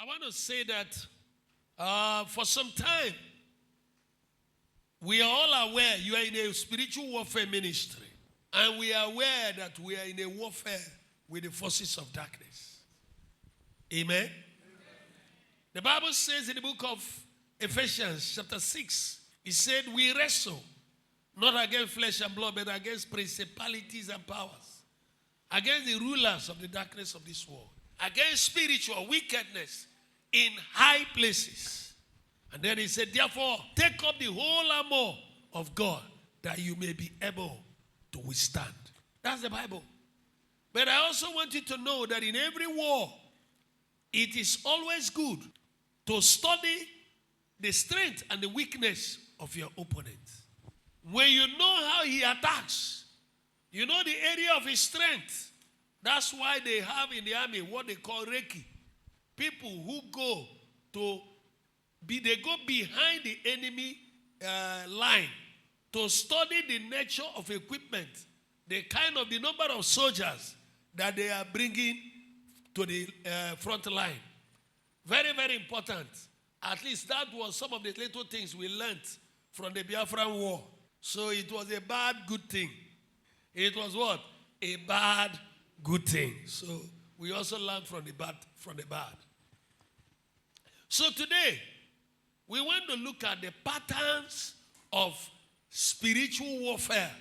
I want to say that for some time, we are all aware you are in a spiritual warfare ministry. And we are aware that we are in a warfare with the forces of darkness. Amen? Amen. The Bible says in the book of Ephesians chapter 6, it said we wrestle not against flesh and blood, but against principalities and powers, against the rulers of the darkness of this world, against spiritual wickedness in high places. And then he said, therefore, take up the whole armor of God that you may be able to withstand. That's the Bible. But I also want you to know that in every war, it is always good to study the strength and the weakness of your opponent. When you know how he attacks, you know the area of his strength. That's why they have in the army what they call Reiki. People who go they go behind the enemy line to study the nature of equipment, the number of soldiers that they are bringing to the front line. Very, very important. At least that was some of the little things we learned from the Biafran War. So it was a bad, good thing. It was what? A bad, good thing. So we also learned from the bad. So today, we want to look at the patterns of spiritual warfare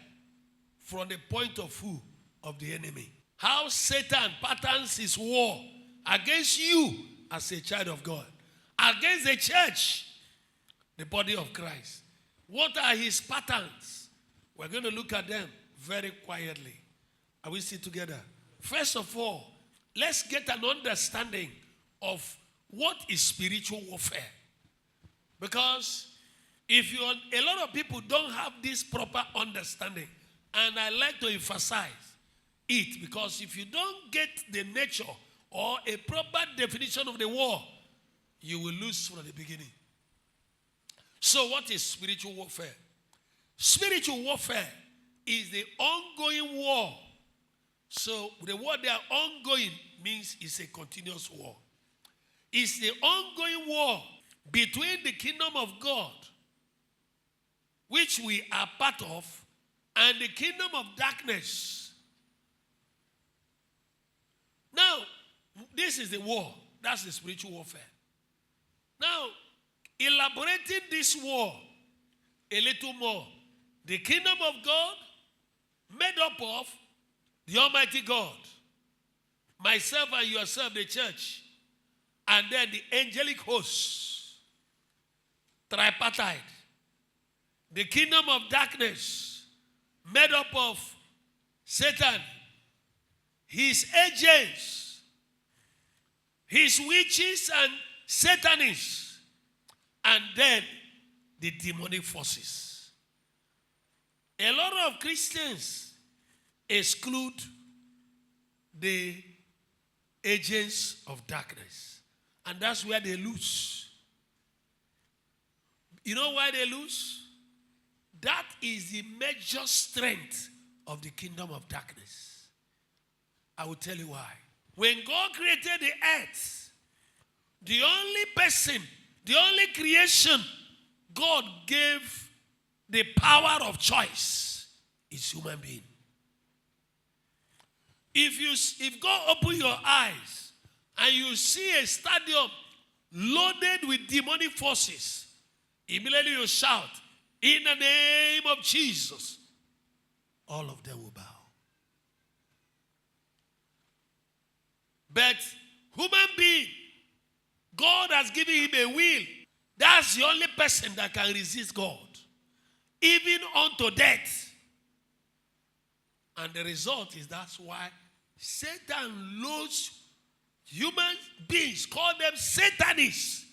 from the point of view of the enemy. How Satan patterns his war against you as a child of God, against the church, the body of Christ. What are his patterns? We're going to look at them very quietly. Are we still together? First of all, let's get an understanding of what is spiritual warfare. Because a lot of people don't have this proper understanding. And I like to emphasize it, because if you don't get the nature or a proper definition of the war, you will lose from the beginning. So what is spiritual warfare? Spiritual warfare is the ongoing war. So the word there, ongoing, means it's a continuous war. It's the ongoing war between the kingdom of God, which we are part of, and the kingdom of darkness. Now, this is the war. That's the spiritual warfare. Now, elaborating this war a little more, the kingdom of God made up of the Almighty God, myself and yourself, the church, and then the angelic hosts, tripartite. The kingdom of darkness made up of Satan, his agents, his witches and satanists, and then the demonic forces. A lot of Christians exclude the agents of darkness, and that's where they lose. You know why they lose? That is the major strength of the kingdom of darkness. I will tell you why. When God created the earth, the only person, the only creation God gave the power of choice is human being. If God open your eyes and you see a stadium loaded with demonic forces, immediately you shout, in the name of Jesus, all of them will bow. But human being, God has given him a will. That's the only person that can resist God, even unto death. And the result is that's why Satan loads human beings, call them Satanists.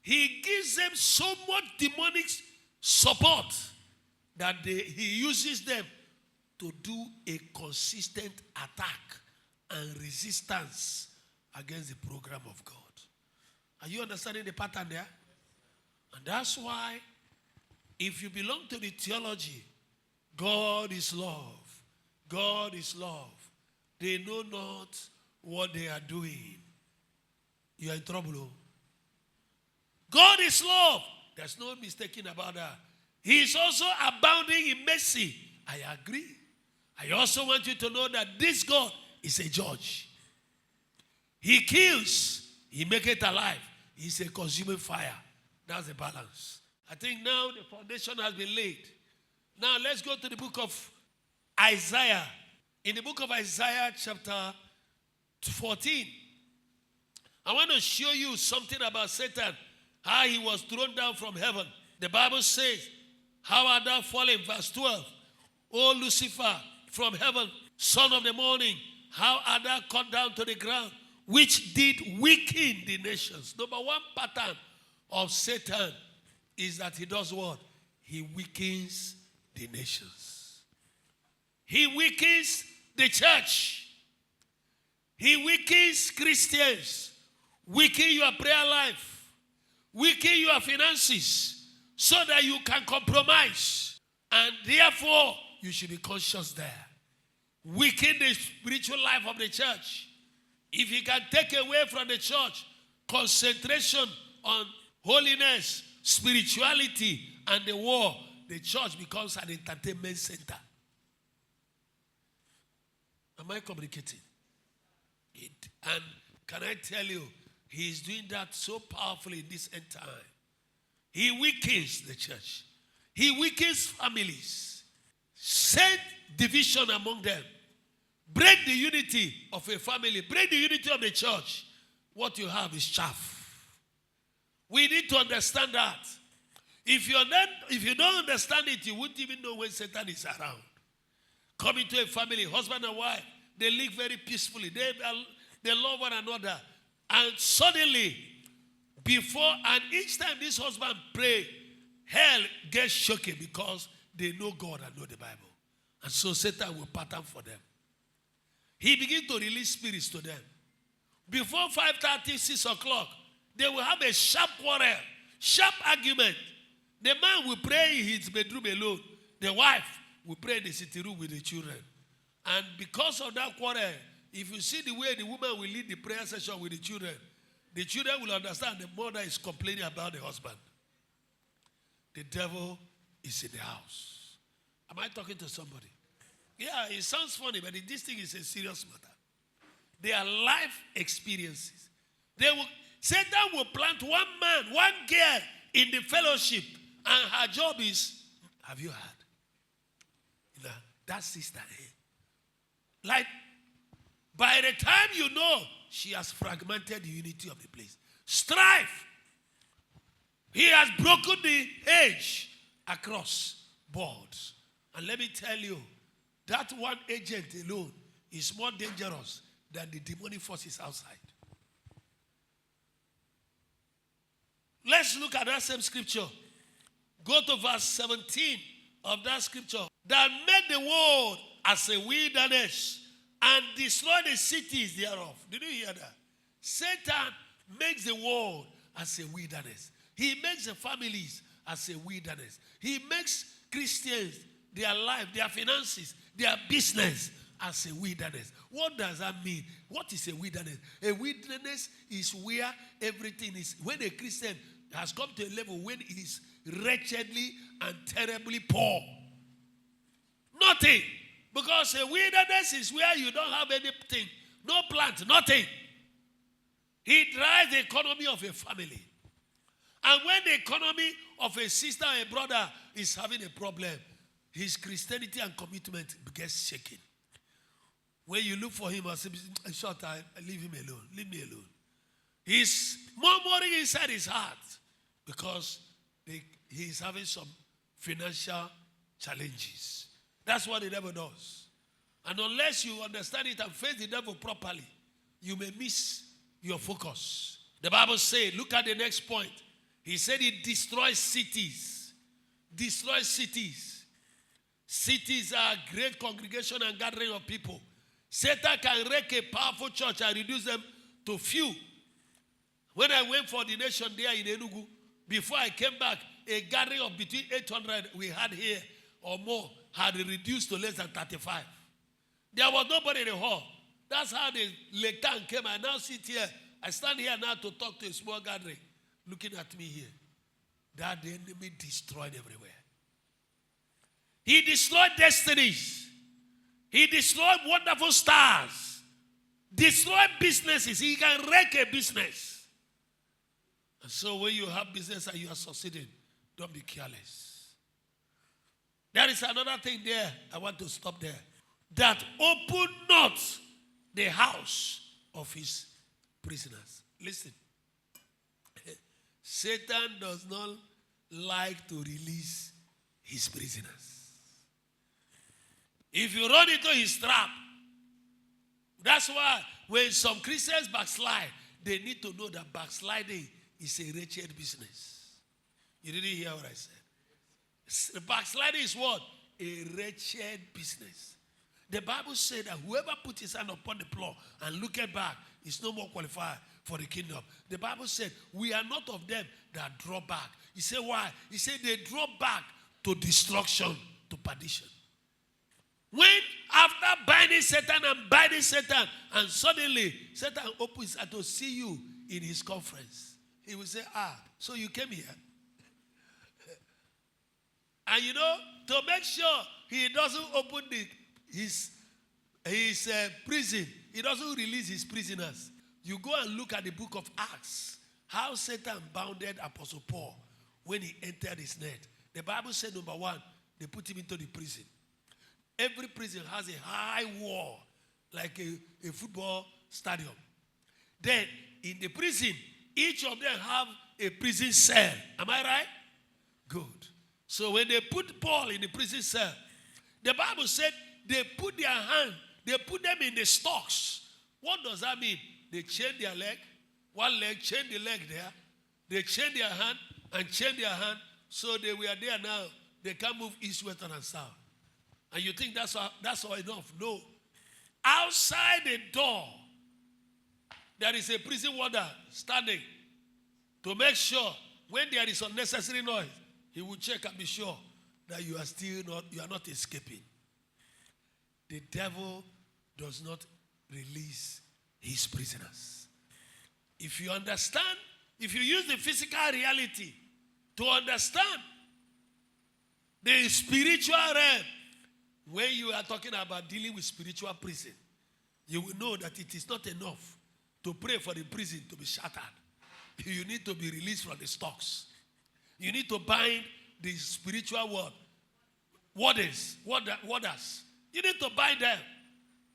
He gives them so much demonic support that he uses them to do a consistent attack and resistance against the program of God. Are you understanding the pattern there? And that's why if you belong to the theology, God is love, God is love, they know not what they are doing, you are in trouble. God is love. There's no mistaking about that. He is also abounding in mercy. I agree. I also want you to know that this God is a judge. He kills. He makes it alive. He's a consuming fire. That's the balance. I think now the foundation has been laid. Now let's go to the book of Isaiah. In the book of Isaiah chapter 14, I want to show you something about Satan, how he was thrown down from heaven. The Bible says, how art thou fallen? Verse 12. O Lucifer, from heaven, son of the morning, how art thou cut down to the ground, which did weaken the nations. Number one pattern of Satan is that he does what? He weakens the nations. He weakens the church. He weakens Christians. Weaken your prayer life. Weaken your finances so that you can compromise. And therefore, you should be conscious there. Weaken the spiritual life of the church. If you can take away from the church concentration on holiness, spirituality, and the war, the church becomes an entertainment center. Am I communicating? And can I tell you, he is doing that so powerfully in this end time. He weakens the church. He weakens families. Send division among them. Break the unity of a family. Break the unity of the church. What you have is chaff. We need to understand that. If you don't understand it, you wouldn't even know when Satan is around. Come into a family, husband and wife, they live very peacefully. They love one another. And suddenly, and each time this husband pray, hell gets shaken because they know God and know the Bible. And so Satan will pattern for them. He begins to release spirits to them. Before 5:30, 6 o'clock, they will have a sharp quarrel, sharp argument. The man will pray in his bedroom alone. The wife will pray in the sitting room with the children. And because of that quarrel, if you see the way the woman will lead the prayer session with the children will understand the mother is complaining about the husband. The devil is in the house. Am I talking to somebody? Yeah, it sounds funny, but this thing is a serious matter. They are life experiences. Satan will plant one man, one girl in the fellowship, and her job is, have you heard? That sister, like, by the time you know, she has fragmented the unity of the place. Strife. He has broken the edge across boards. And let me tell you, that one agent alone is more dangerous than the demonic forces outside. Let's look at that same scripture. Go to verse 17 of that scripture. That made the world as a wilderness and destroy the cities thereof. Did you hear that? Satan makes the world as a wilderness. He makes the families as a wilderness. He makes Christians, their life, their finances, their business as a wilderness. What does that mean? What is a wilderness? A wilderness is where everything is. When a Christian has come to a level when he is wretchedly and terribly poor. Nothing. Because a wilderness is where you don't have anything. No plant, nothing. He drives the economy of a family. And when the economy of a sister or a brother is having a problem, his Christianity and commitment gets shaken. When you look for him, I say, short time, leave him alone. Leave me alone. He's murmuring inside his heart because he is having some financial challenges. That's what the devil does. And unless you understand it and face the devil properly, you may miss your focus. The Bible says, look at the next point. He said it destroys cities. Destroys cities. Cities are a great congregation and gathering of people. Satan can wreck a powerful church and reduce them to few. When I went for the nation there in Enugu, before I came back, a gathering of between 800 we had here or more had reduced to less than 35. There was nobody in the hall. That's how the Lake Town came. I now sit here. I stand here now to talk to a small gathering. looking at me here, that the enemy destroyed everywhere. He destroyed destinies. He destroyed wonderful stars. Destroyed businesses. He can wreck a business. And so when you have business and you are succeeding, don't be careless. There is another thing there. I want to stop there. That open not the house of his prisoners. Listen. Satan does not like to release his prisoners. If you run into his trap, that's why when some Christians backslide, they need to know that backsliding is a wretched business. You didn't hear what I said. Backsliding is what? A wretched business. The Bible said that whoever puts his hand upon the plow and looketh back is no more qualified for the kingdom. The Bible said, we are not of them that draw back. He said, why? He said they draw back to destruction, to perdition. When after binding Satan and suddenly Satan opens to see you in his conference, he will say, so you came here. And you know, to make sure he doesn't open his prison, he doesn't release his prisoners. You go and look at the book of Acts, how Satan bounded Apostle Paul when he entered his net. The Bible said, number one, they put him into the prison. Every prison has a high wall, like a football stadium. Then, in the prison, each of them have a prison cell. Am I right? Good. So when they put Paul in the prison cell, the Bible said they put their hand, they put them in the stocks. What does that mean? They chain their leg, one leg, chain the leg there. They chain their hand and chain their hand, so they were there now. They can't move east, west, and south. And you think that's all enough? No. Outside the door, there is a prison warder standing to make sure when there is unnecessary noise, he will check and be sure that you are not escaping. The devil does not release his prisoners. If you understand, if you use the physical reality to understand the spiritual realm, when you are talking about dealing with spiritual prison, you will know that it is not enough to pray for the prison to be shattered. You need to be released from the stocks. You need to bind the spiritual warders. You need to bind them.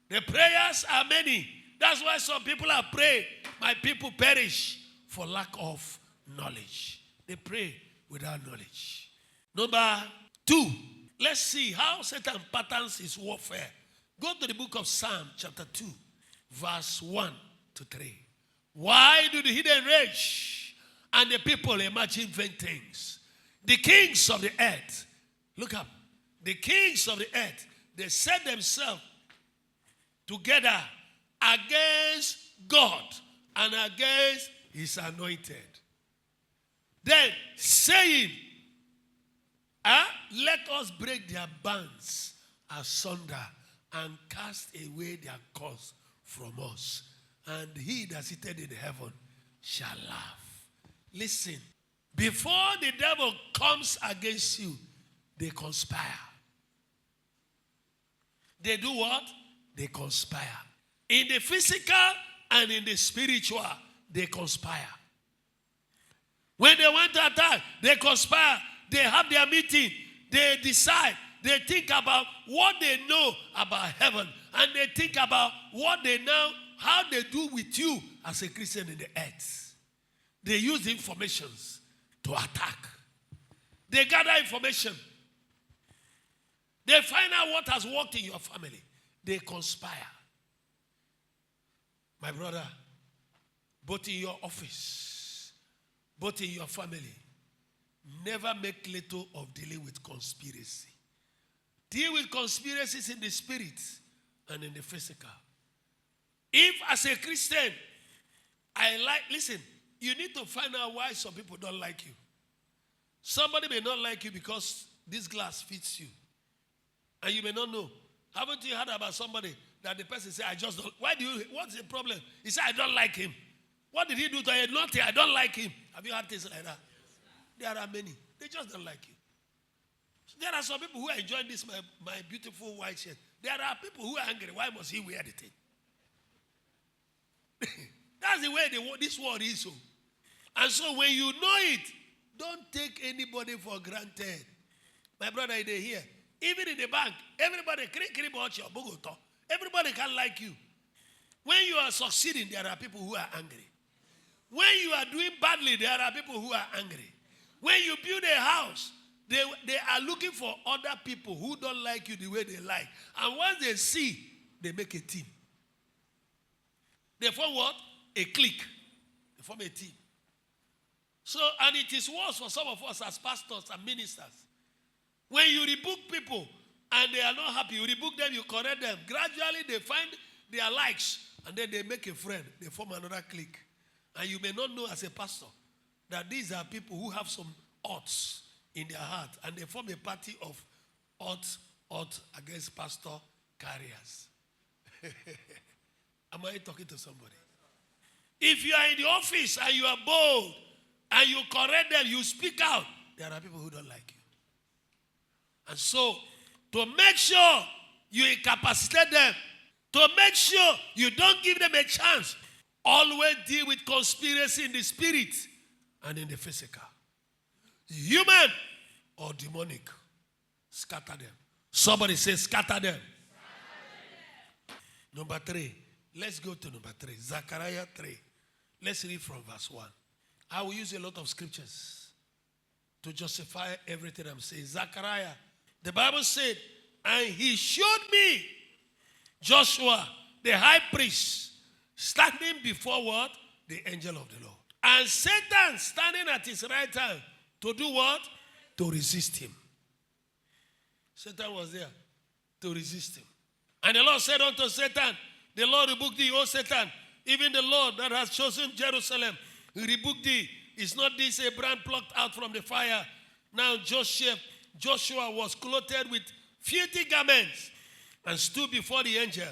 The prayers are many. That's why some people are praying, my people perish for lack of knowledge. They pray without knowledge. Number 2, let's see how Satan patterns his warfare. Go to the book of Psalm chapter 2, verse 1 to 3. Why do the hidden rage and the people imagine vain things? The kings of the earth, look up, the kings of the earth, they set themselves together against God and against his anointed. Then saying, let us break their bands asunder and cast away their cause from us. And he that sitteth in heaven shall laugh. Listen, before the devil comes against you, they conspire. They do what? They conspire. In the physical and in the spiritual, they conspire. When they want to attack, they conspire. They have their meeting. They decide. They think about what they know about heaven. And they think about what they know, how they do with you as a Christian in the earth. They use informations to attack. They gather information. They find out what has worked in your family. They conspire. My brother, both in your office, both in your family, never make little of dealing with conspiracy. Deal with conspiracies in the spirit and in the physical. If as a Christian, listen, you need to find out why some people don't like you. Somebody may not like you because this glass fits you. And you may not know. Haven't you heard about somebody that the person said, I just don't, what's the problem? He said, I don't like him. What did he do to you? Nothing, I don't like him. Have you heard things like that? There are many. They just don't like you. There are some people who are enjoying this, my beautiful white shirt. There are people who are angry. Why must he wear the thing? That's the way this world is. So. And so when you know it, don't take anybody for granted. My brother, they here. Even in the bank, everybody, everybody can like you. When you are succeeding, there are people who are angry. When you are doing badly, there are people who are angry. When you build a house, they are looking for other people who don't like you the way they like. And once they see, they make a team. They form what? A clique. They form a team. So, and it is worse for some of us as pastors and ministers. When you rebuke people and they are not happy, you rebuke them, you correct them. Gradually, they find their likes, and then they make a friend. They form another clique. And you may not know as a pastor that these are people who have some odds in their heart, and they form a party of odds against pastor carriers. Am I talking to somebody? If you are in the office and you are bold and you correct them, you speak out, there are people who don't like you. And so, to make sure you incapacitate them, to make sure you don't give them a chance, always deal with conspiracy in the spirit and in the physical. Human or demonic. Scatter them. Somebody say scatter them. Number 3. Let's go to number 3. Zechariah 3. Let's read from verse 1. I will use a lot of scriptures to justify everything I'm saying. Zechariah. The Bible said, and he showed me Joshua, the high priest, standing before what? The angel of the Lord. And Satan standing at his right hand to do what? To resist him. Satan was there to resist him. And the Lord said unto Satan, the Lord rebuked thee, O Satan, even the Lord that has chosen Jerusalem, he rebuked thee. Is not this a brand plucked out from the fire? Now Joshua was clothed with filthy garments and stood before the angel.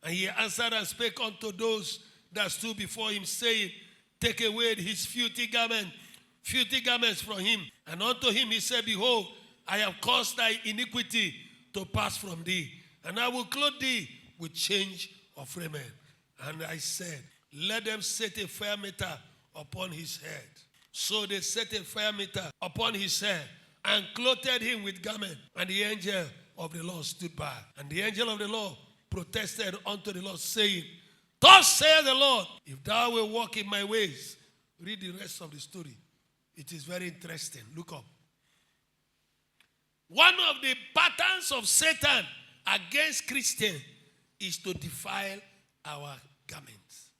And he answered and spake unto those that stood before him, saying, take away his filthy garments from him. And unto him he said, behold, I have caused thy iniquity to pass from thee, and I will clothe thee with change of raiment. And I said, let them set a fire meter upon his head. So they set a fire meter upon his head and clothed him with garment. And the angel of the Lord stood by. And the angel of the Lord protested unto the Lord, saying, thus saith the Lord, if thou wilt walk in my ways. Read the rest of the story. It is very interesting. Look up. One of the patterns of Satan against Christians is to defile our garments,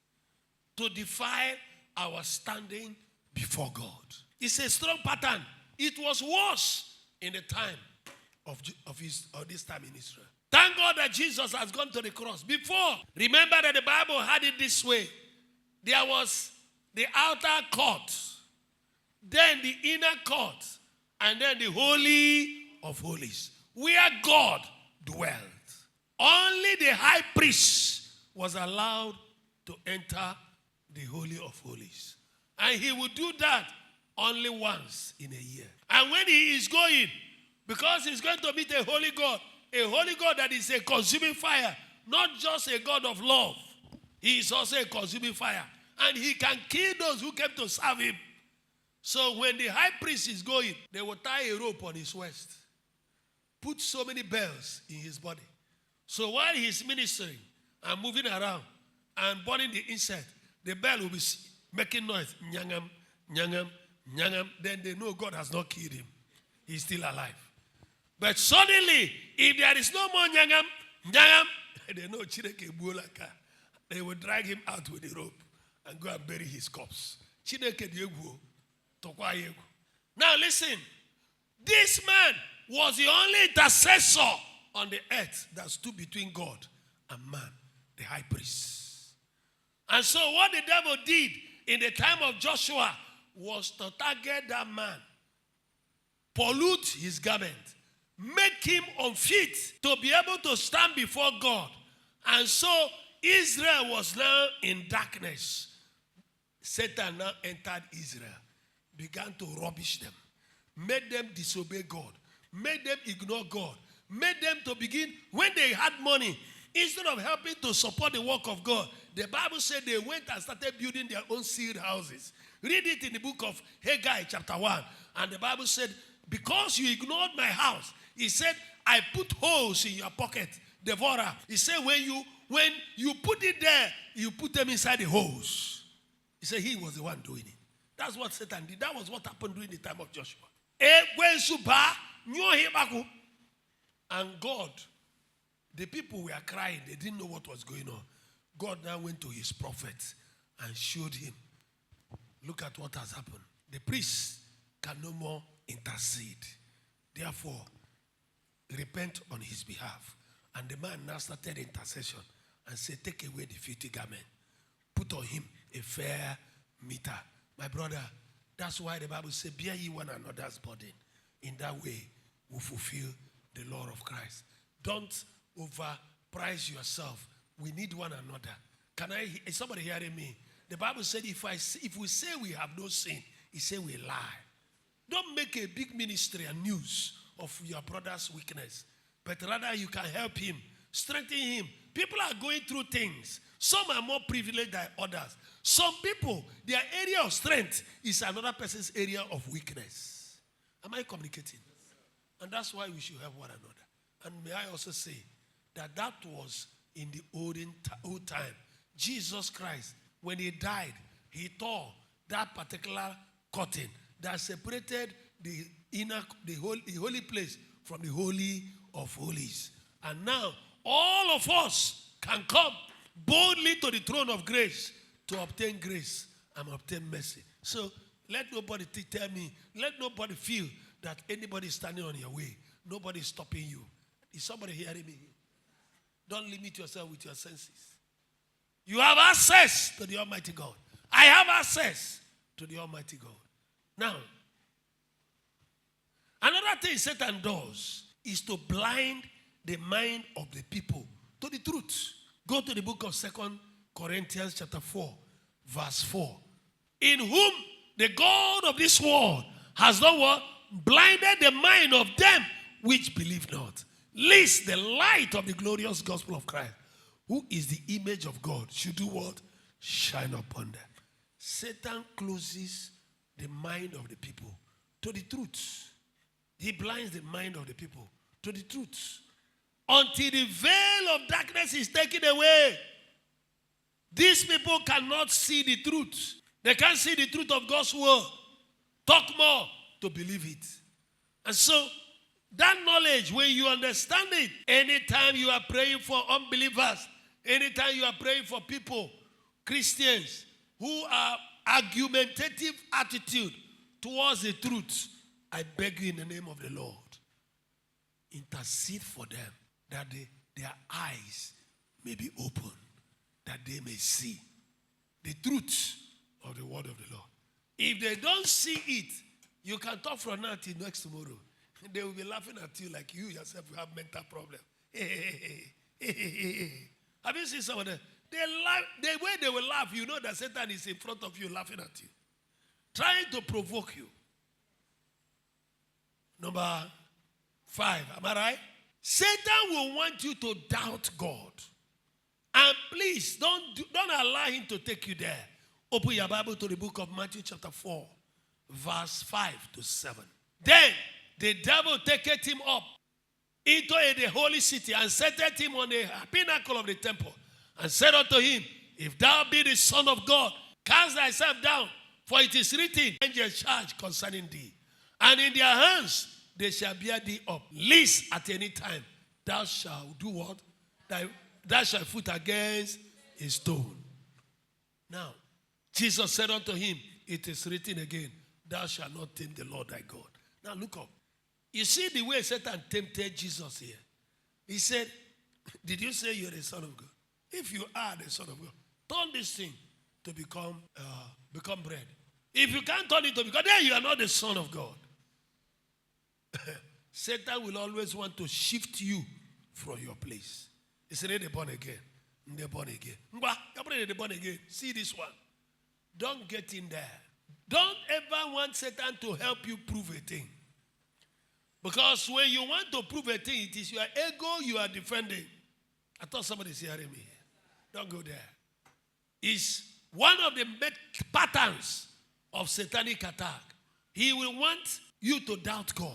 to defile our standing before God. It's a strong pattern. It was worse in the time of this time in Israel. Thank God that Jesus has gone to the cross. Before, remember that the Bible had it this way. There was the outer court, then the inner court, and then the Holy of Holies, where God dwelt. Only the high priest was allowed to enter the Holy of Holies. And he would do that only once in a year. And when he is going, because he's going to meet a holy God that is a consuming fire, not just a God of love. He is also a consuming fire. And he can kill those who came to serve him. So when the high priest is going, they will tie a rope on his waist, put so many bells in his body. So while he's ministering and moving around and burning the incense, the bell will be making noise. Nyangam, nyangam, nyangam. Then they know God has not killed him. He's still alive. But suddenly, if there is no more nyangam, nyangam, they know Chineke Buolaka. They will drag him out with the rope and go and bury his corpse. Chineke Diegu, Tokwa Yegu. Now listen, this man was the only intercessor on the earth that stood between God and man, the high priest. And so what the devil did in the time of Joshua was to target that man, pollute his garment, make him unfit to be able to stand before God. And so Israel was now in darkness. Satan now entered Israel. began to rubbish them, made them disobey God, made them ignore God, made them to begin, when they had money, instead of helping to support the work of God, the Bible said they went and started building their own sealed houses. Read it in the book of Haggai chapter 1. And the Bible said, because you ignored my house, he said, I put holes in your pocket, devourer. He said, when you put it there, you put them inside the holes. He said he was the one doing it. That's what Satan did. That was what happened during the time of Joshua. And God, the people were crying. They didn't know what was going on. God now went to his prophet and showed him, look at what has happened. The priest can no more intercede. Therefore, repent on his behalf. And the man now started intercession and said, take away the filthy garment. Put on him a fair meter. My brother, that's why the Bible says, bear ye one another's burden. In that way, we fulfill the law of Christ. Don't overprice yourself. We need one another. Is somebody hearing me? The Bible said, if we say we have no sin, it says we lie. Don't make a big ministry and news of your brother's weakness, but rather you can help him, strengthen him. People are going through things. Some are more privileged than others. Some people, their area of strength is another person's area of weakness. Am I communicating? And that's why we should help one another. And may I also say that was in the old time. Jesus Christ, when he died, he tore that particular curtain that separated the holy place from the holy of holies. And now all of us can come boldly to the throne of grace to obtain grace and obtain mercy. So let nobody tell me, let nobody feel that anybody is standing on your way. Nobody is stopping you. Is somebody hearing me? Don't limit yourself with your senses. You have access to the Almighty God. I have access to the Almighty God. Now, another thing Satan does is to blind the mind of the people to the truth. Go to the book of 2 Corinthians chapter 4, verse 4. In whom the God of this world has done what? Blinded the mind of them which believe not, lest the light of the glorious gospel of Christ, who is the image of God, should do what? Shine upon them. Satan closes the mind of the people to the truth. He blinds the mind of the people to the truth. Until the veil of darkness is taken away, these people cannot see the truth. They can't see the truth of God's word. Talk more to believe it. And so, that knowledge, when you understand it, anytime you are praying for unbelievers, anytime you are praying for people, Christians, who are argumentative attitude towards the truth, I beg you in the name of the Lord, intercede for them, that their eyes may be open, that they may see the truth of the word of the Lord. If they don't see it, you can talk from now till next tomorrow. They will be laughing at you like you yourself will have mental problem. Have you seen some of them? They laugh, the way they will laugh, you know that Satan is in front of you laughing at you, trying to provoke you. Number 5, am I right? Satan will want you to doubt God. And please, don't allow him to take you there. Open your Bible to the book of Matthew chapter 4, verse 5 to 7. Then the devil taketh him up into the holy city and setteth him on the pinnacle of the temple and said unto him, if thou be the Son of God, cast thyself down, for it is written, angels charge concerning thee, and in their hands they shall bear thee up, lest at any time thou shalt do what? Thou shalt foot against a stone. Now, Jesus said unto him, it is written again, thou shalt not tempt the Lord thy God. Now look up. You see the way Satan tempted Jesus here. He said, did you say you're the Son of God? If you are the Son of God, turn this thing to become bread. If you can't turn it to become, then you are not the Son of God. Satan will always want to shift you from your place. He said, they're born again. They're born again. They're born again. See this one. Don't get in there. Don't ever want Satan to help you prove a thing. Because when you want to prove a thing, it is your ego you are defending. I thought somebody is hearing me. Don't go there. It's one of the patterns of satanic attack. He will want you to doubt God.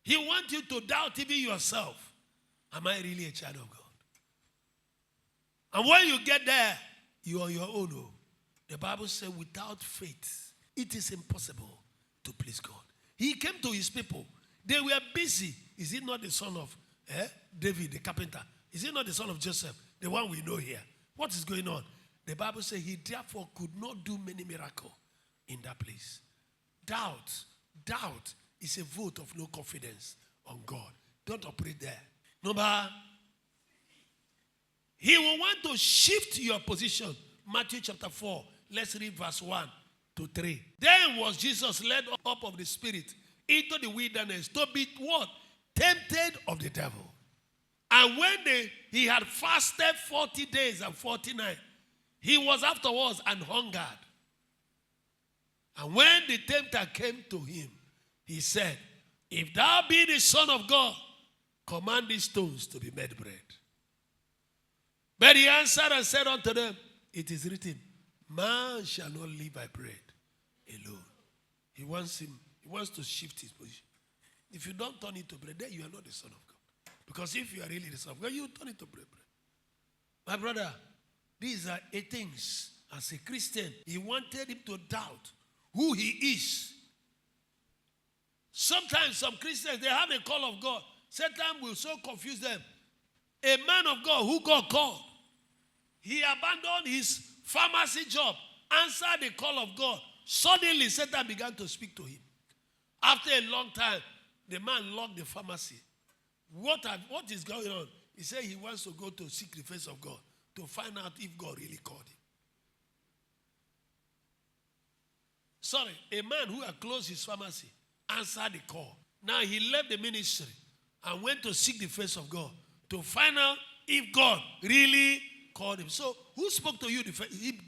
He wants you to doubt even yourself. Am I really a child of God? And when you get there, you are on your own. Oh. The Bible says without faith, it is impossible to please God. He came to his people. They were busy. Is he not the son of David, the carpenter? Is he not the son of Joseph, the one we know here? What is going on? The Bible says he therefore could not do many miracles in that place. Doubt is a vote of no confidence on God. Don't operate there. Number, he will want to shift your position. Matthew chapter 4. Let's read verse 1 to 3. Then was Jesus led up of the Spirit into the wilderness to be what? Tempted of the devil. And when he had fasted 40 days and 40 nights, he was afterwards and hungered. And when the tempter came to him, he said, if thou be the Son of God, command these stones to be made bread. But he answered and said unto them, it is written, man shall not live by bread alone. He wants to shift his position. If you don't turn it to bread, then you are not the Son of God. Because if you are really the Son of God, you turn it to bread. My brother, these are 8 things. As a Christian, he wanted him to doubt who he is. Sometimes some Christians, they have a call of God. Satan will so confuse them. A man of God who God called, he abandoned his pharmacy job, answered the call of God. Suddenly, Satan began to speak to him. After a long time, the man locked the pharmacy. What is going on? He said he wants to go to seek the face of God to find out if God really called him. Sorry, a man who had closed his pharmacy answered the call. Now he left the ministry and went to seek the face of God to find out if God really called him. So, who spoke to you the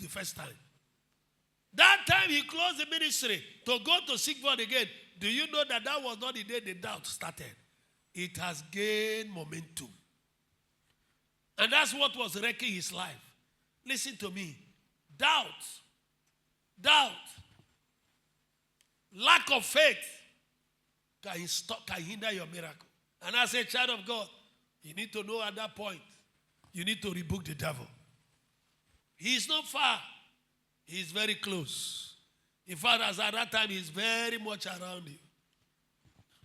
first time? That time he closed the ministry to go to seek God again. Do you know that was not the day the doubt started? It has gained momentum. And that's what was wrecking his life. Listen to me. Doubt, lack of faith can hinder your miracle. And as a child of God, you need to know at that point, you need to rebuke the devil. He is not far. He is very close. In fact, as at that time, he is very much around you.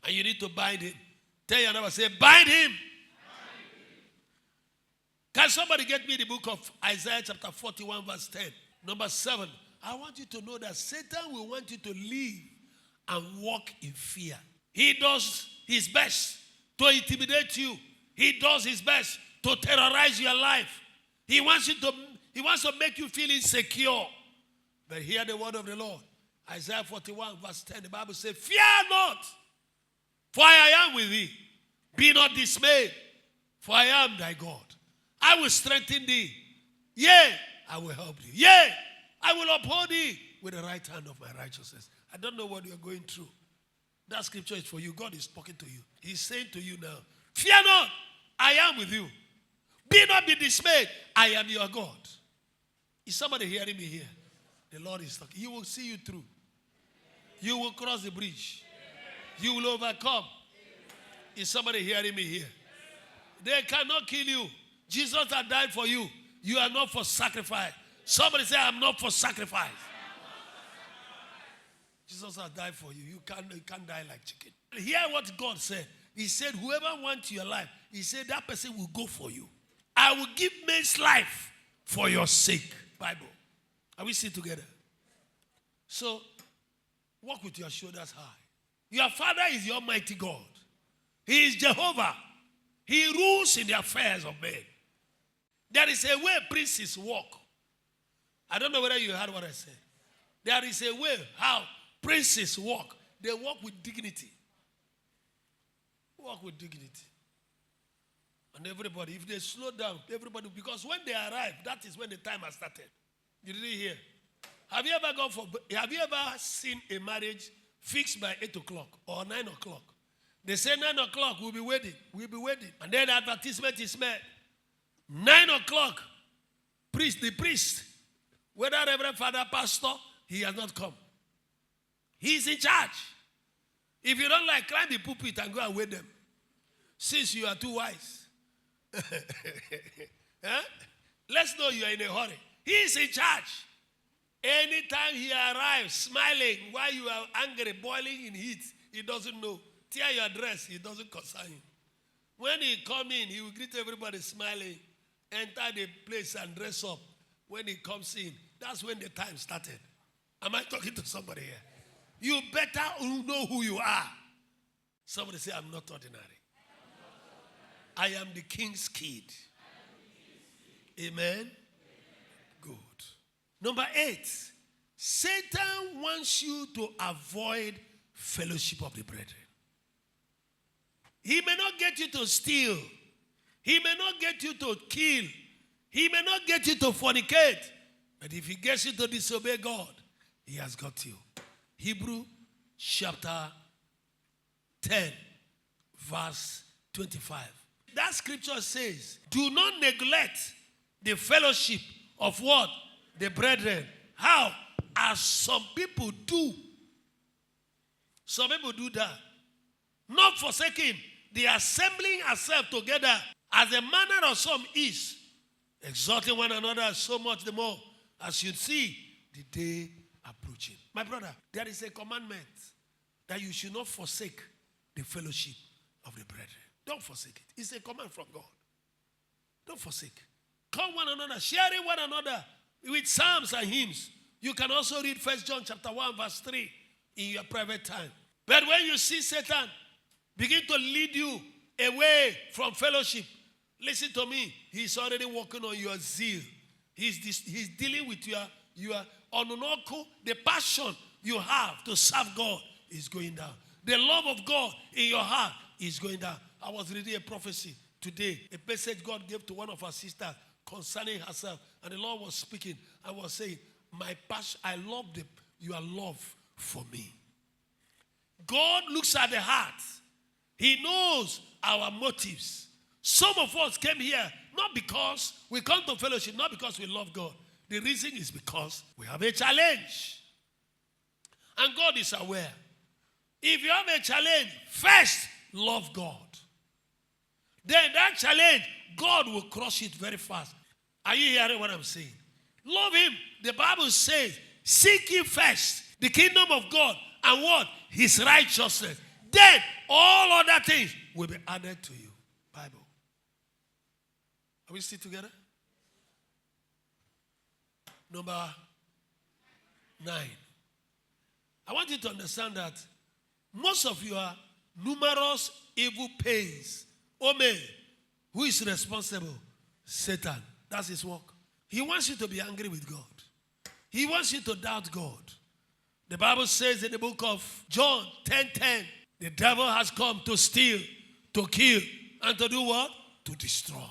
And you need to bind him. Tell your neighbor, say, bind him. Can somebody get me the book of Isaiah chapter 41 verse 10? Number 7. I want you to know that Satan will want you to live and walk in fear. He does his best to intimidate you. He does his best to terrorize your life. He wants to make you feel insecure. But hear the word of the Lord. Isaiah 41 verse 10, the Bible says, fear not, for I am with thee. Be not dismayed, for I am thy God. I will strengthen thee. Yea, I will help thee. Yea, I will uphold thee with the right hand of my righteousness. I don't know what you're going through. That scripture is for you. God is talking to you. He's saying to you now, fear not, I am with you. Be not be dismayed, I am your God. Is somebody hearing me here? The Lord is talking. He will see you through. You will cross the bridge. You will overcome. Is somebody hearing me here? They cannot kill you. Jesus has died for you. You are not for sacrifice. Somebody say, I'm not for sacrifice. Jesus has died for you. You can't die like chicken. Hear what God said. He said, whoever wants your life, he said that person will go for you. I will give men's life for your sake. Bible. Are we still together? So, walk with your shoulders high. Your Father is the Almighty God. He is Jehovah. He rules in the affairs of men. There is a way princes walk. I don't know whether you heard what I said. There is a way how princes walk. They walk with dignity. Walk with dignity. And everybody, if they slow down, everybody, because when they arrive, that is when the time has started. You didn't hear. Have you ever seen a marriage fixed by 8 o'clock or 9 o'clock? They say 9 o'clock, we'll be waiting. And then the advertisement is made. 9 o'clock, the priest, whether Reverend Father, Pastor, he has not come. He's in charge. If you don't like, climb the pulpit and go and wait them. Since you are too wise. Huh? Let's know you are in a hurry. He is in charge. Anytime he arrives smiling while you are angry, boiling in heat, he doesn't know. Tear your dress, it doesn't concern him. When he come in, he will greet everybody smiling, enter the place and dress up. When he comes in, that's when the time started. Am I talking to somebody here? You better know who you are. Somebody say, I'm not ordinary. I am the king's kid. Amen? Good. Number 8, Satan wants you to avoid fellowship of the brethren. He may not get you to steal. He may not get you to kill. He may not get you to fornicate. But if he gets you to disobey God, he has got you. Hebrew chapter 10, verse 25. That scripture says, do not neglect the fellowship of what? The brethren. How? As some people do. Some people do that. Not forsaking the assembling ourselves together as the manner of some is, exhorting one another so much the more as you see the day approaching. My brother, there is a commandment that you should not forsake the fellowship of the brethren. Don't forsake it. It's a command from God. Don't forsake. Come one another, sharing one another with psalms and hymns. You can also read 1 John chapter 1 verse 3 in your private time. But when you see Satan begin to lead you away from fellowship, listen to me. He's already working on your zeal. He's dealing with your ononoko. The passion you have to serve God is going down. The love of God in your heart is going down. I was reading a prophecy today, a message God gave to one of our sisters concerning herself. And the Lord was speaking. I was saying, my passion, I love your love for me. God looks at the heart. He knows our motives. Some of us came here not because we come to fellowship, not because we love God. The reason is because we have a challenge. And God is aware. If you have a challenge, first love God. Then that challenge, God will crush it very fast. Are you hearing what I'm saying? Love him. The Bible says, seek ye first the kingdom of God and what? His righteousness. Then all other things will be added to you. Bible. Are we still together? Number 9. I want you to understand that most of your numerous evil pains, who is responsible? Satan. That's his work. He wants you to be angry with God. He wants you to doubt God. The Bible says in the book of John 10:10, the devil has come to steal, to kill, and to do what? To destroy.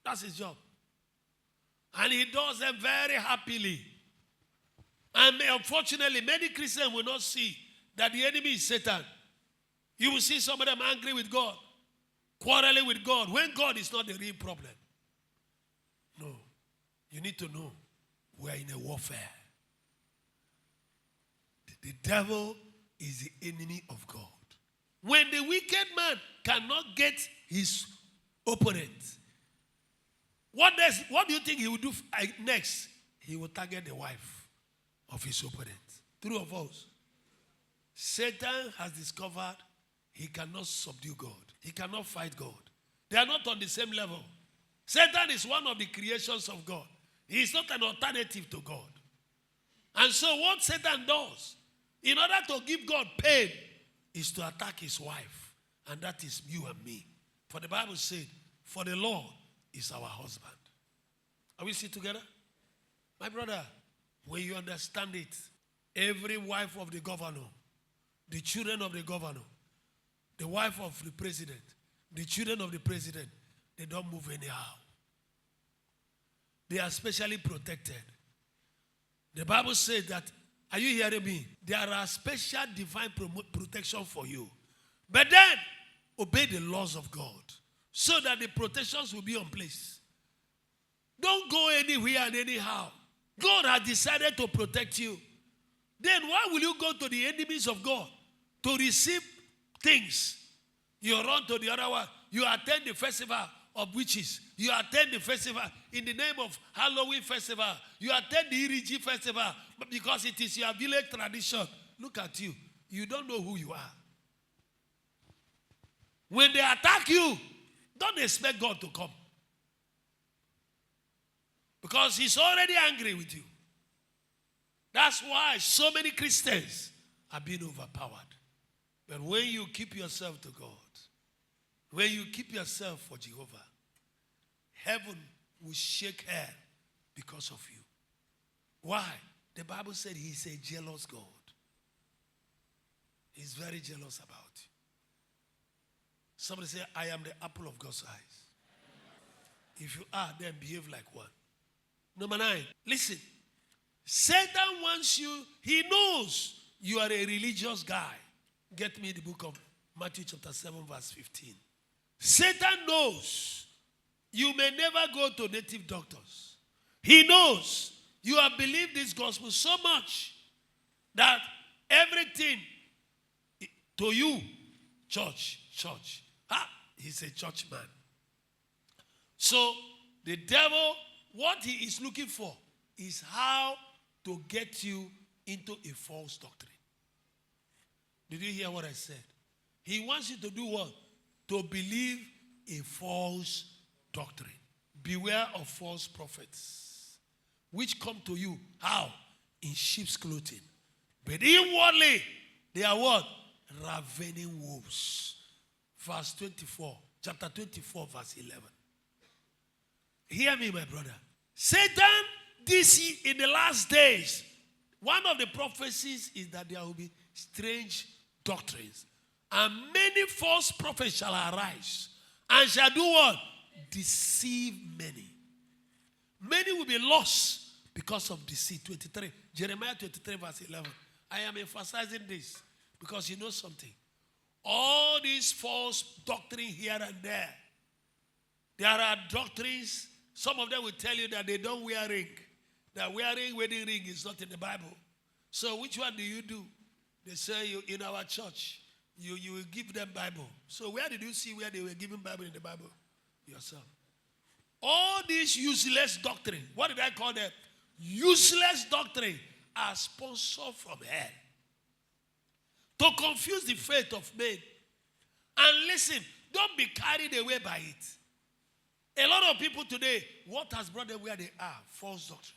That's his job. And he does them very happily. And unfortunately, many Christians will not see that the enemy is Satan. You will see some of them angry with God, quarreling with God, when God is not the real problem. No. You need to know we are in a warfare. The devil is the enemy of God. When the wicked man cannot get his opponent, what do you think he will do next? He will target the wife of his opponent. True or false? Satan has discovered he cannot subdue God. He cannot fight God. They are not on the same level. Satan is one of the creations of God. He is not an alternative to God. And so what Satan does, in order to give God pain, is to attack his wife. And that is you and me. For the Bible said, for the Lord is our husband. Are we still together? My brother, when you understand it, every wife of the governor, the children of the governor, the wife of the president, the children of the president, they don't move anyhow. They are specially protected. The Bible says that, are you hearing me? There are special divine protection for you. But then, obey the laws of God so that the protections will be in place. Don't go anywhere and anyhow. God has decided to protect you. Then why will you go to the enemies of God to receive things? You run to the other one. You attend the festival of witches. You attend the festival in the name of Halloween festival. You attend the Iriji festival because it is your village tradition. Look at you. You don't know who you are. When they attack you, don't expect God to come. Because he's already angry with you. That's why so many Christians are being overpowered. But when you keep yourself to God, when you keep yourself for Jehovah, heaven will shake her because of you. Why? The Bible said he's a jealous God. He's very jealous about you. Somebody say, I am the apple of God's eyes. If you are, then behave like one. Number 9, listen. Satan wants you, he knows you are a religious guy. Get me the book of Matthew chapter 7 verse 15. Satan knows you may never go to native doctors. He knows you have believed this gospel so much that everything to you, church. He's a church man. So the devil, what he is looking for is how to get you into a false doctrine. Did you hear what I said? He wants you to do what? To believe a false doctrine. Beware of false prophets, which come to you, how? In sheep's clothing. But inwardly, they are what? Ravening wolves. Verse 24, chapter 24, verse 11. Hear me, my brother. Satan, in the last days, one of the prophecies is that there will be strange doctrines. And many false prophets shall arise and shall do what? Deceive many. Many will be lost because of deceit. 23. Jeremiah 23 verse 11. I am emphasizing this because you know something. All these false doctrine here and there are doctrines. Some of them will tell you that they don't wear ring. That wearing wedding ring is not in the Bible. So which one do you do? They say you in our church, you will give them Bible. So where did you see where they were giving Bible in the Bible? Yourself. All these useless doctrine, what did I call them? Useless doctrine are sponsored from hell to confuse the faith of men. And listen, don't be carried away by it. A lot of people today, what has brought them where they are? False doctrine.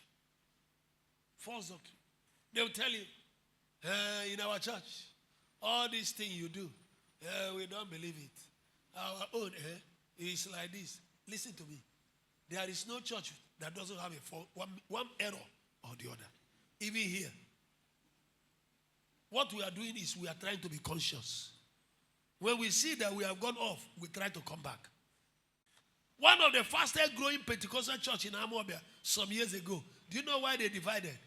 False doctrine. They will tell you, in our church, all these things you do, we don't believe it. Our own is like this. Listen to me. There is no church that doesn't have one error or the other. Even here. What we are doing is we are trying to be conscious. When we see that we have gone off, we try to come back. One of the fastest growing Pentecostal church in Amobia some years ago. Do you know why they divided?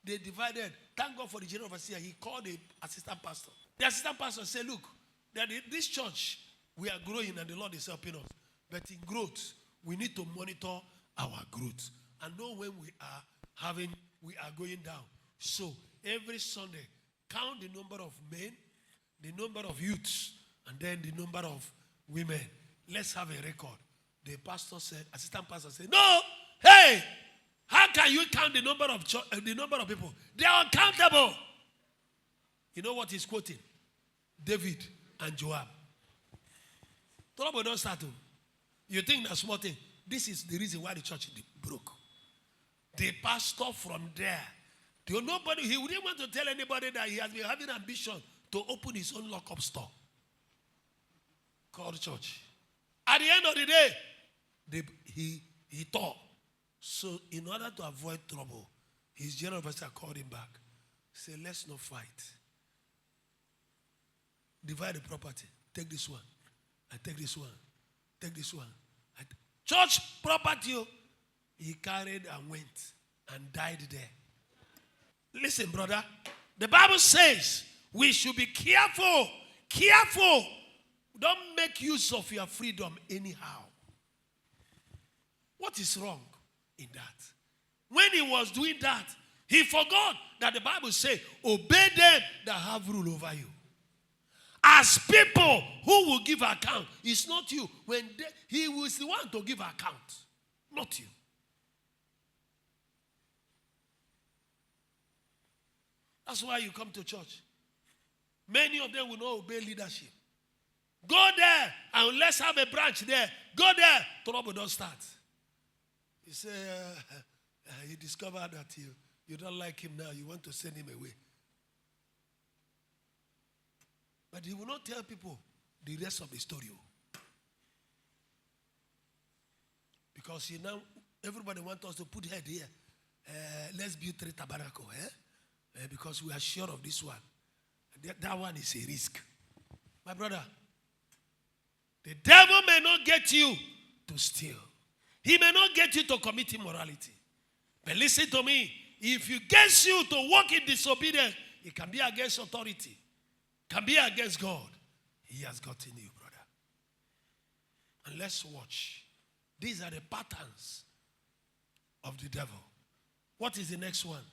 They divided. Thank God for the general overseer. He called the assistant pastor. The assistant pastor said, look, that in this church, we are growing and the Lord is helping us. But in growth, we need to monitor our growth and know when we are going down. So every Sunday, count the number of men, the number of youths, and then the number of women. Let's have a record. The pastor said, assistant pastor said, no, hey, how can you count the number of people? They are uncountable. You know what he's quoting? David and Joab. Trouble don't start to. You think that's small thing? This is the reason why the church broke. The pastor from there, he wouldn't want to tell anybody that he has been having ambition to open his own lock-up store called church. At the end of the day, he thought. So in order to avoid trouble, his general officer called him back. He said, let's not fight. Divide the property. Take this one. I take this one. Take this one. Church property, he carried and went and died there. Listen, brother. The Bible says we should be careful. Careful. Don't make use of your freedom anyhow. What is wrong in that? When he was doing that, he forgot that the Bible says, obey them that have rule over you. As people who will give account, it's not you. He was the one to give account, not you. That's why you come to church. Many of them will not obey leadership. Go there and let's have a branch there. Go there, trouble don't start. You say, you discover that you don't like him now. You want to send him away. But he will not tell people the rest of the story. Because now everybody wants us to put head here. Let's build 3 tabernacle. Because we are sure of this one. That one is a risk. My brother, the devil may not get you to steal. He may not get you to commit immorality. But listen to me. If he gets you to walk in disobedience, it can be against authority. It can be against God. He has gotten you, brother. And let's watch. These are the patterns of the devil. What is the next one?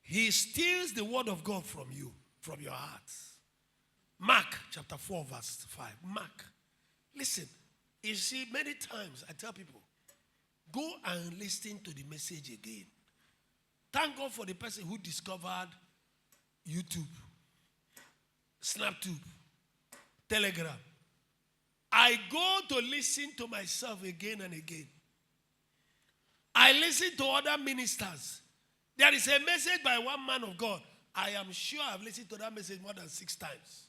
He steals the word of God from you, from your heart. Mark chapter 4 verse 5. Mark. Listen, you see, many times I tell people, go and listen to the message again. Thank God for the person who discovered YouTube, SnapTube, Telegram. I go to listen to myself again and again. I listen to other ministers. There is a message by one man of God. I am sure I've listened to that message more than 6 times.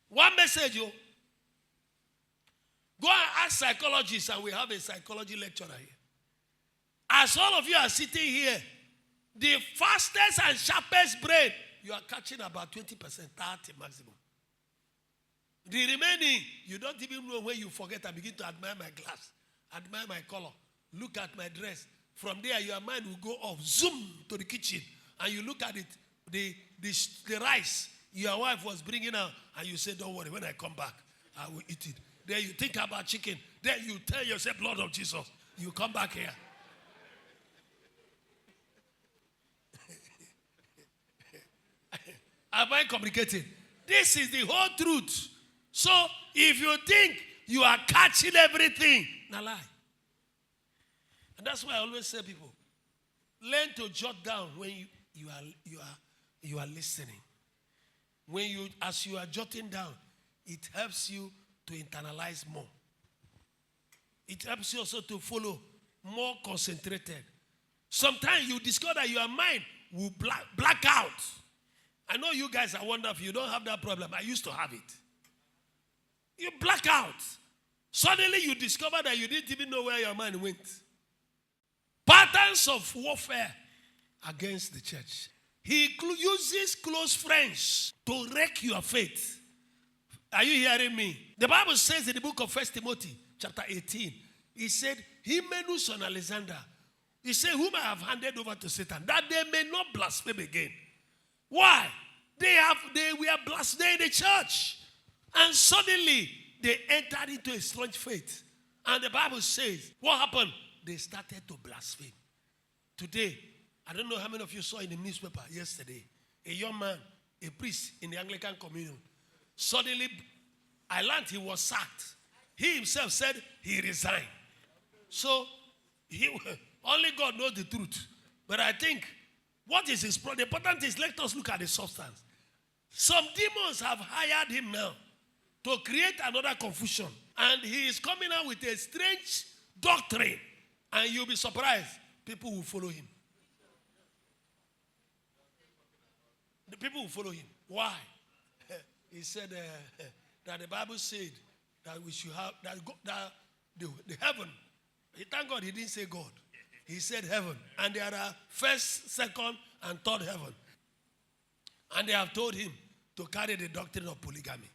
One message, yo. Go and ask psychologists, and we have a psychology lecturer here. As all of you are sitting here, the fastest and sharpest brain, you are catching about 20%, 30 maximum. The remaining, you don't even know when you forget and begin to admire my glass, admire my color, look at my dress. From there, your mind will go off, zoom to the kitchen, and you look at it, the rice your wife was bringing out, and you say, don't worry, when I come back, I will eat it. Then you think about chicken. Then you tell yourself, blood of Jesus. You come back here. Am I communicating? This is the whole truth. So if you think you are catching everything, na lie. And that's why I always say, people, learn to jot down when you are listening. As you are jotting down, it helps you to internalize more. It helps you also to follow more concentrated. Sometimes you discover that your mind will black out. I know you guys are wonderful. You don't have that problem. I used to have it. You black out. Suddenly you discover that you didn't even know where your mind went. Patterns of warfare against the church. He uses close friends to wreck your faith. Are you hearing me? The Bible says in the book of 1 Timothy, chapter 18, he said, Hymenus and Alexander, he said, whom I have handed over to Satan, that they may not blaspheme again. Why? They were blaspheming the church. And suddenly, they entered into a strange faith. And the Bible says, what happened? They started to blaspheme. Today, I don't know how many of you saw in the newspaper yesterday, a young man, a priest in the Anglican communion, suddenly, I learned he was sacked. He himself said he resigned. So, only God knows the truth. But I think, what is his problem? The important is, let us look at the substance. Some demons have hired him now to create another confusion. And he is coming out with a strange doctrine. And you'll be surprised, people will follow him. The people will follow him. Why? He said that the Bible said that we should have, that the heaven, thank God he didn't say God. He said heaven. And there are first, second, and third heaven. And they have told him to carry the doctrine of polygamy.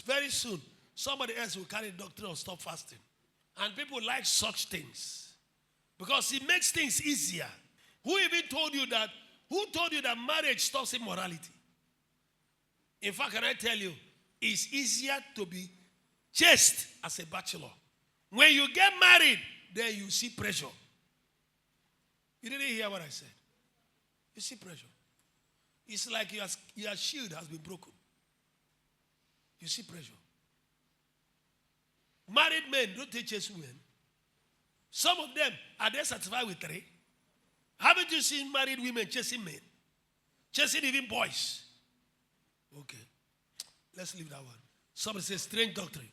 Very soon, somebody else will carry the doctrine of stop fasting. And people like such things. Because it makes things easier. Who even told you that? Who told you that marriage stops immorality? In fact, can I tell you, it's easier to be chaste as a bachelor. When you get married, then you see pressure. You didn't hear what I said. You see pressure. It's like your shield has been broken. You see pressure. Married men don't take chase women. Some of them, are they satisfied with 3? Haven't you seen married women chasing men? Chasing even boys? Okay. Let's leave that one. Somebody says strange doctrine.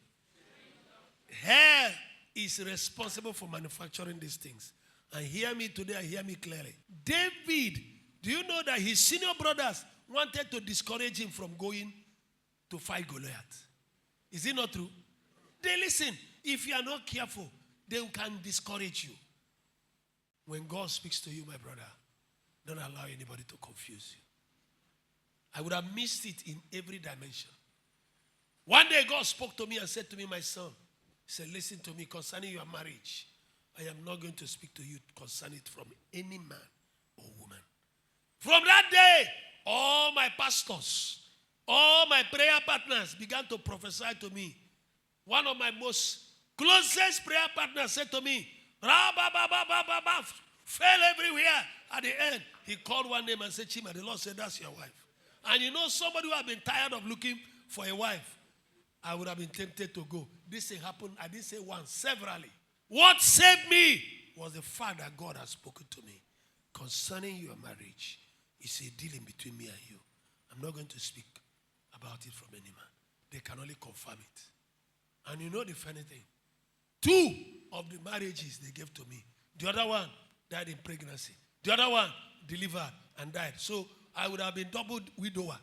Hell is responsible for manufacturing these things. And hear me today and hear me clearly. David, do you know that his senior brothers wanted to discourage him from going to fight Goliath? Is it not true? They listen. If you are not careful, they can discourage you. When God speaks to you, my brother, don't allow anybody to confuse you. I would have missed it in every dimension. One day God spoke to me and said to me, my son, he said, listen to me concerning your marriage. I am not going to speak to you concerning it from any man or woman. From that day, all my pastors, all my prayer partners began to prophesy to me. One of my most closest prayer partners said to me, fell everywhere. At the end, he called one name and said, Chima, the Lord said, that's your wife. And you know, somebody who has been tired of looking for a wife, I would have been tempted to go. This thing happened, I didn't say once, severally. What saved me was the fact that God has spoken to me concerning your marriage. It's a dealing between me and you. I'm not going to speak about it from any man. They can only confirm it. And you know the funny thing? 2 of the marriages they gave to me. The other one died in pregnancy. The other one delivered and died. So I would have been double widower.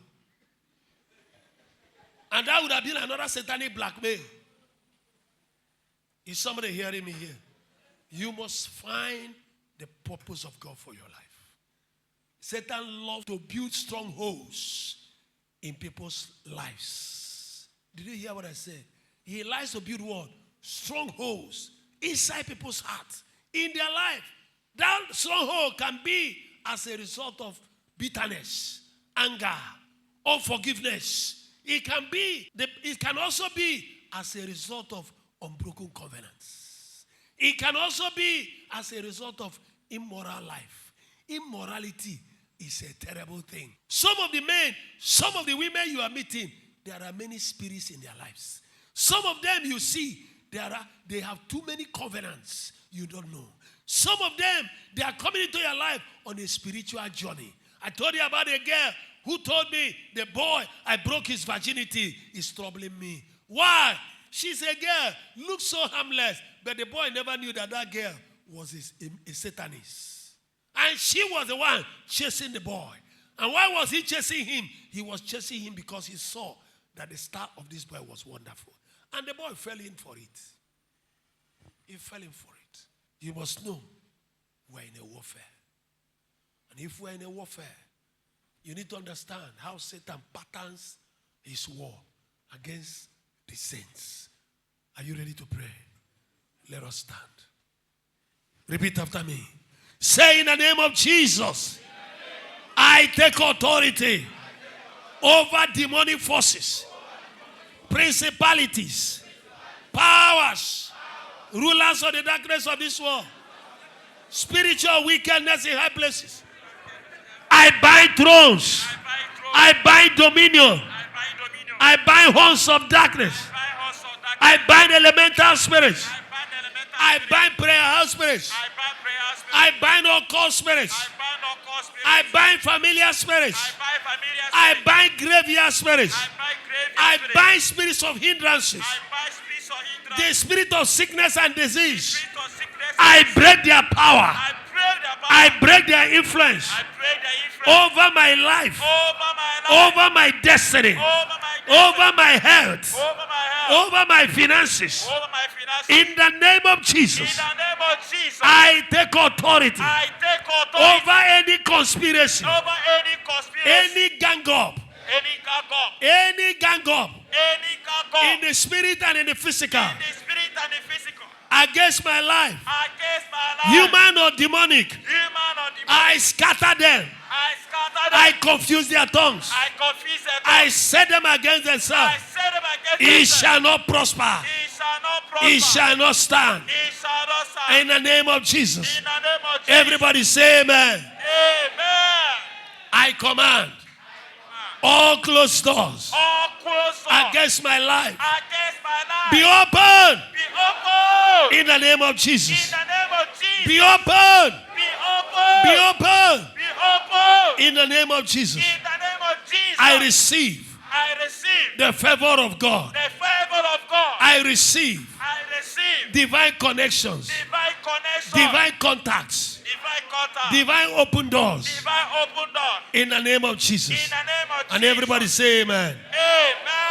And that would have been another satanic blackmail. Is somebody hearing me here? You must find the purpose of God for your life. Satan loves to build strongholds in people's lives. Did you hear what I said? He likes to build what? Strongholds inside people's hearts, in their life. That stronghold can be as a result of bitterness, anger, unforgiveness. It can also be as a result of unbroken covenants. It can also be as a result of immoral life. Immorality is a terrible thing. Some of the men, some of the women you are meeting, there are many spirits in their lives. Some of them you see, they have too many covenants you don't know. Some of them, they are coming into your life on a spiritual journey. I told you about a girl who told me the boy I broke his virginity is troubling me. Why? She's a girl, looks so harmless, but the boy never knew that girl was a Satanist. And she was the one chasing the boy. And why was he chasing him? He was chasing him because he saw that the start of this boy was wonderful. And the boy fell in for it. He fell in for it. You must know we're in a warfare. And if we're in a warfare, you need to understand how Satan patterns his war against the saints. Are you ready to pray? Let us stand. Repeat after me. Say, in the name of Jesus, I take authority over demonic forces, principalities, powers, rulers of the darkness of this world, spiritual wickedness in high places. I bind thrones. I bind dominion. I bind horns of darkness. I bind elemental spirits. I bind prayer house spirits. I bind occult spirits. I bind familiar spirits. I bind graveyard spirits. I bind spirits of hindrances. The spirit of sickness and disease. I break their power. I break their influence over my life, over my destiny, over my health, over my finances. In the name of Jesus, I take authority over any conspiracy, any gang up, in the spirit and in the physical, against my life, human or demonic. I I scatter them. I confuse their tongues. I set them against themselves. It shall not prosper. It shall not stand. In the name of Jesus. Everybody say amen. I command all closed doors against my life be open. In the name of Jesus. Be open. Be open. In the name of Jesus. I receive the favor of God. I receive divine connections, divine contacts, divine open doors. In the name of Jesus. And everybody say amen. Amen.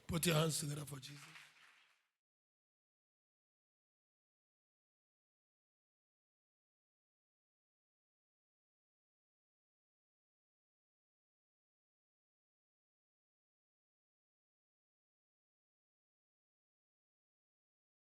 Put your hands together for Jesus.